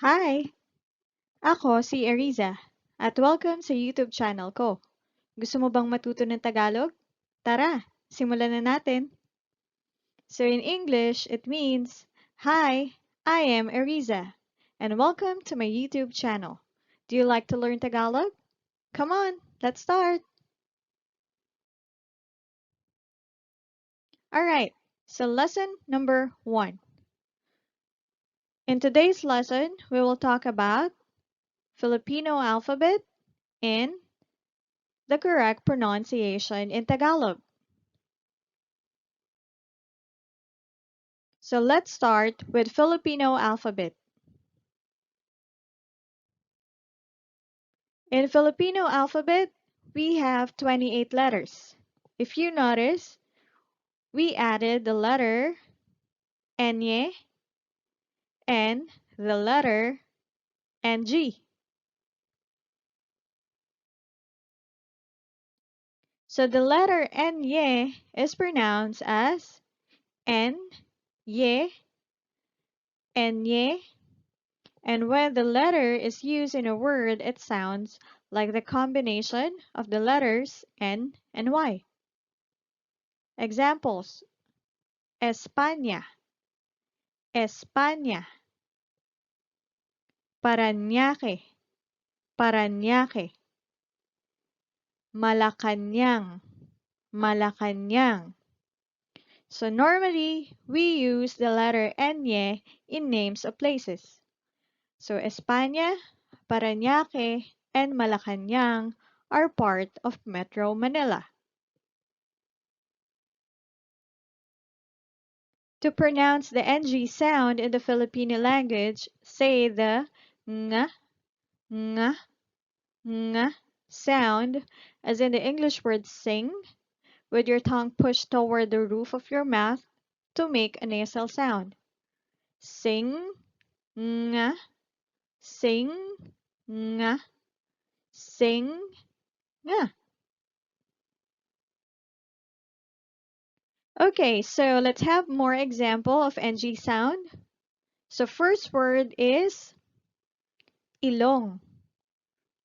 Hi! Ako si Eriza at welcome sa YouTube channel ko. Gusto mo bang matuto ng Tagalog? Tara, simulan na natin. So in English, it means, Hi, I am Eriza and welcome to my YouTube channel. Do you like to learn Tagalog? Come on, let's start! Alright, so lesson number 1. In today's lesson, we will talk about Filipino alphabet and the correct pronunciation in Tagalog. So let's start with Filipino alphabet. In Filipino alphabet, we have 28 letters. If you notice, we added the letter Nye and the letter Ng. So the letter Nye is pronounced as N, Ye, Nye, and when the letter is used in a word, it sounds like the combination of the letters N and Y. Examples: España, España, Parañaque, Parañaque, Malacañang, Malacañang. So normally, we use the letter Nye in names of places. So España, Parañaque, and Malacañang are part of Metro Manila. To pronounce the NG sound in the Filipino language, say the ng, ng, ng sound, as in the English word sing, with your tongue pushed toward the roof of your mouth to make a nasal sound. Sing, nga, sing, nga, sing, nga. Okay, so let's have more example of NG sound. So first word is ilong,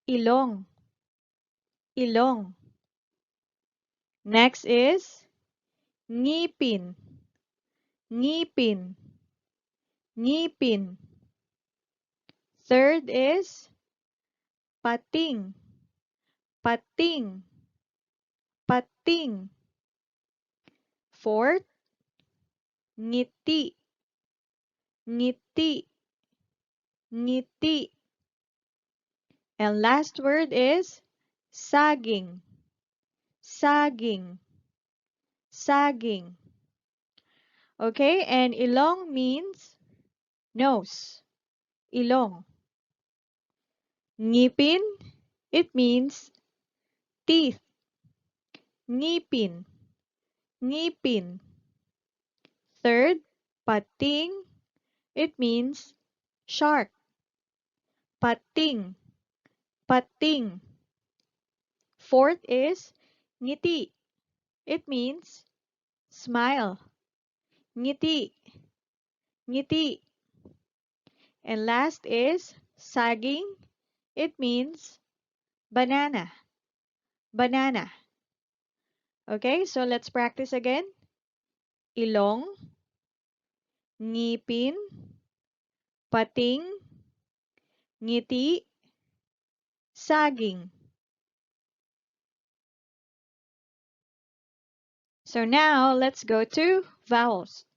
ilong, ilong. Next is ngipin, ngipin, ngipin. Third is pating, pating, pating. Fourth, ngiti, ngiti, ngiti. And last word is saging, saging, saging. Okay, and ilong means nose, ilong. Ngipin, it means teeth, ngipin, ngipin. Third, pating, it means shark, pating, pating. Fourth is ngiti, it means smile, ngiti, ngiti. And last is saging, it means banana, banana. Okay, so let's practice again. Ilong, ngipin, pating, ngiti, saging. So now let's go to vowels.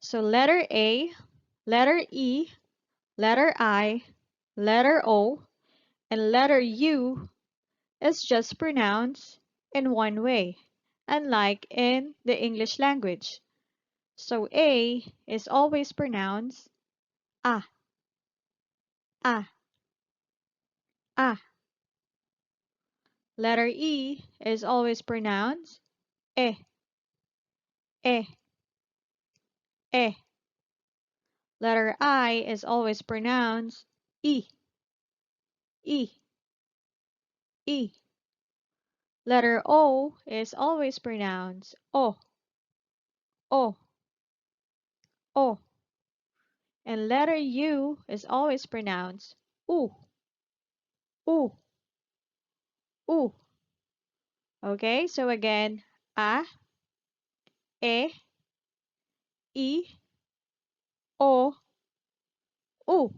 So letter A, letter E, letter I, letter O, and letter U is just pronounced in one way, unlike in the English language. So A is always pronounced A, A, A. Letter E is always pronounced E, E, E. Letter I is always pronounced E, E, E. Letter O is always pronounced O, O, O. And letter U is always pronounced U, U, U. Okay, so again, A, E, I, O, U.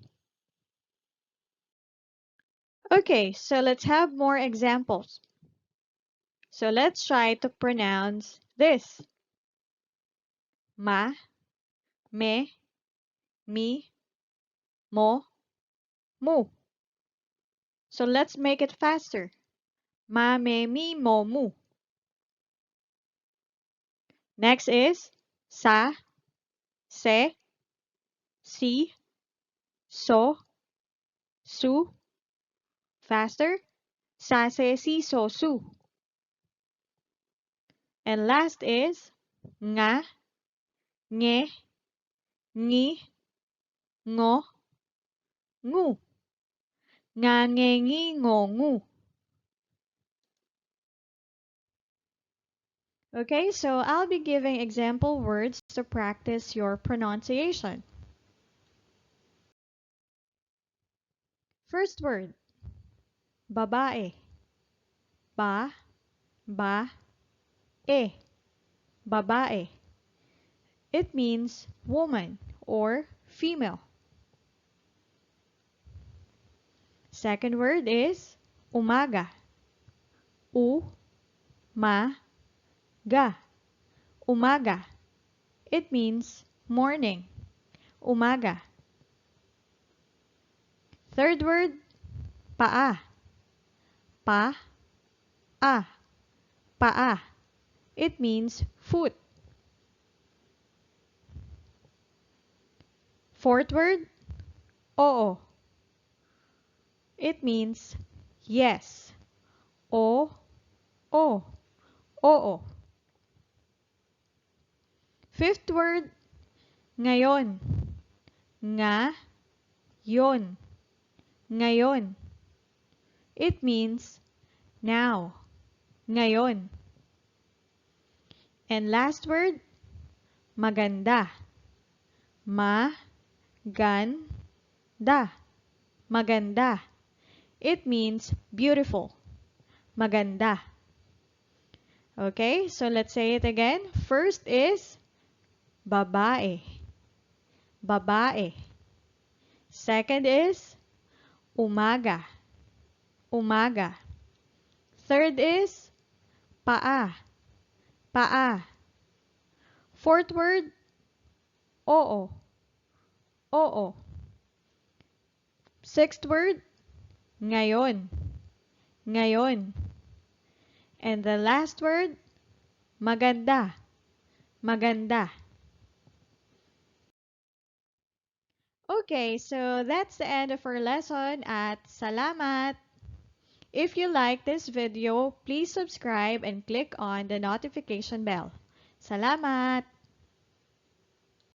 Okay, so let's have more examples. So let's try to pronounce this. Ma, me, mi, mo, mu. So let's make it faster. Ma, me, mi, mo, mu. Next is sa, se, si, so, su. Faster. Sa, se, si, so, su. And last is nga, nge, ngi, ngo, ngu. Nga, nge, ngi, ngo, ngu. Okay, so I'll be giving example words to practice your pronunciation. First word, babae. Ba, ba, e. Babae. It means woman or female. Second word is umaga. U, ma, ga. Umaga. It means morning. Umaga. Third word, paa. Pa, a. Paa. It means foot. Fourth word, oo. It means yes. O, o, oo. Fifth word, ngayon. Nga, yon. Ngayon. It means now. Ngayon. And last word, maganda. Ma, gan, da. Maganda. It means beautiful. Maganda. Okay, so let's say it again. First is babae. Babae. Second is umaga. Umaga. Third is paa. Paa. Fourth word, oo. Oo. Sixth word, ngayon. Ngayon. And the last word, maganda. Maganda. Okay, so that's the end of our lesson at Salamat. If you like this video, please subscribe and click on the notification bell. Salamat!